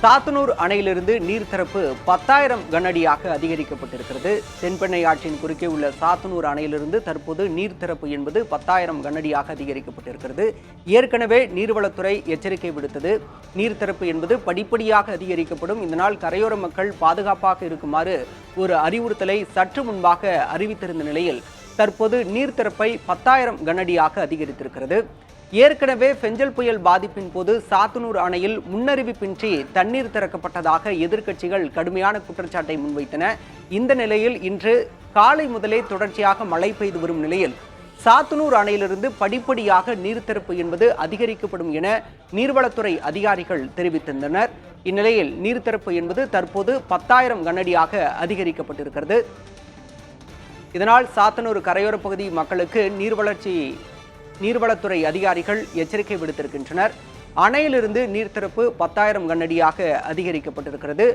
சாத்தனூர் அணையிலிருந்து நீர்த்திறப்பு 10,000 கனஅடியாக அதிகரிக்கப்பட்டிருக்கிறது. தென்பெண்ணை ஆற்றின் குறுக்கே உள்ள சாத்தனூர் அணையிலிருந்து தற்போது நீர்த்திறப்பு என்பது 10,000 கனஅடியாக அதிகரிக்கப்பட்டிருக்கிறது. ஏற்கனவே நீர்வளத்துறை எச்சரிக்கை விடுத்தது. நீர்த்திறப்பு என்பது படிப்படியாக அதிகரிக்கப்படும். இதனால் கரையோர மக்கள் பாதுகாப்பாக இருக்குமாறு ஒரு அறிவுறுத்தலை சற்று முன்பாக அறிவித்திருந்த நிலையில் தற்போது நீர்த்திறப்பை 10,000 கனஅடியாக அதிகரித்திருக்கிறது. ஏற்கனவே பெஞ்சல் புயல் பாதிப்பின் போது சாத்தனூர் அணையில் முன்னறிவிப்பின்றி தண்ணீர் திறக்கப்பட்டதாக எதிர்க்கட்சிகள் கடுமையான குற்றச்சாட்டை முன்வைத்தன. இந்த நிலையில் இன்று காலை முதலே தொடர்ச்சியாக மழை பெய்து வரும் நிலையில் சாத்தனூர் அணையிலிருந்து படிப்படியாக நீர்த்திறப்பு என்பது அதிகரிக்கப்படும் என நீர்வளத்துறை அதிகாரிகள் தெரிவித்திருந்தனர். இந்நிலையில் நீர்த்திறப்பு என்பது தற்போது 10,000 கனஅடியாக அதிகரிக்கப்பட்டிருக்கிறது. இதனால் சாத்தனூர் கரையோர பகுதி மக்களுக்கு நீர்வளத்துறை அதிகாரிகள் எச்சரிக்கை விடுத்திருக்கின்றனர். அணையிலிருந்து நீர்த்திறப்பு 10,000 கனஅடியாக அதிகரிக்கப்பட்டிருக்கிறது.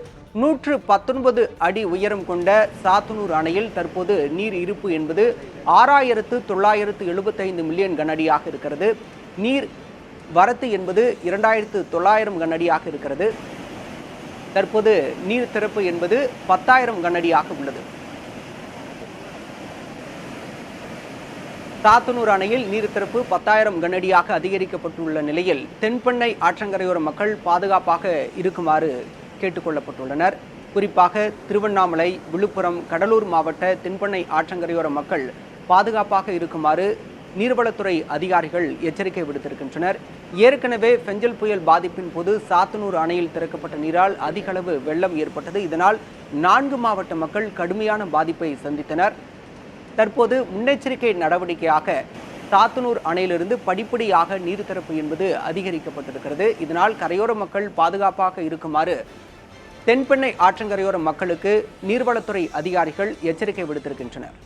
119 அடி உயரம் கொண்ட சாத்தனூர் அணையில் தற்போது நீர் இருப்பு என்பது 6,975 மில்லியன் கனஅடியாக இருக்கிறது. நீர் வரத்து என்பது 2,900 கனஅடியாக இருக்கிறது. தற்போது நீர் திறப்பு என்பது 10,000 கனஅடியாக உள்ளது. சாத்தனூர் அணையில் நீர்த்திறப்பு 10,000 கனஅடியாக அதிகரிக்கப்பட்டுள்ள நிலையில் தென்பெண்ணை ஆற்றங்கரையோர மக்கள் பாதுகாப்பாக இருக்குமாறு கேட்டுக்கொள்ளப்பட்டுள்ளனர். குறிப்பாக திருவண்ணாமலை, விழுப்புரம், கடலூர் மாவட்ட தென்பெண்ணை ஆற்றங்கரையோர மக்கள் பாதுகாப்பாக இருக்குமாறு நீர்வளத்துறை அதிகாரிகள் எச்சரிக்கை விடுத்திருக்கின்றனர். ஏற்கனவே பெஞ்சல் புயல் பாதிப்பின் போது சாத்தனூர் அணையில் திறக்கப்பட்ட நீரால் அதிக அளவு வெள்ளம் ஏற்பட்டது. இதனால் 4 மாவட்ட மக்கள் கடுமையான பாதிப்பை சந்தித்தனர். தற்போது முன்னெச்சரிக்கை நடவடிக்கையாக சாத்தனூர் அணையிலிருந்து படிப்படியாக நீர்த்திறப்பு என்பது அதிகரிக்கப்பட்டிருக்கிறது. இதனால் கரையோர மக்கள் பாதுகாப்பாக இருக்குமாறு தென்பெண்ணை ஆற்றங்கரையோர மக்களுக்கு நீர்வளத்துறை அதிகாரிகள் எச்சரிக்கை விடுத்திருக்கின்றனர்.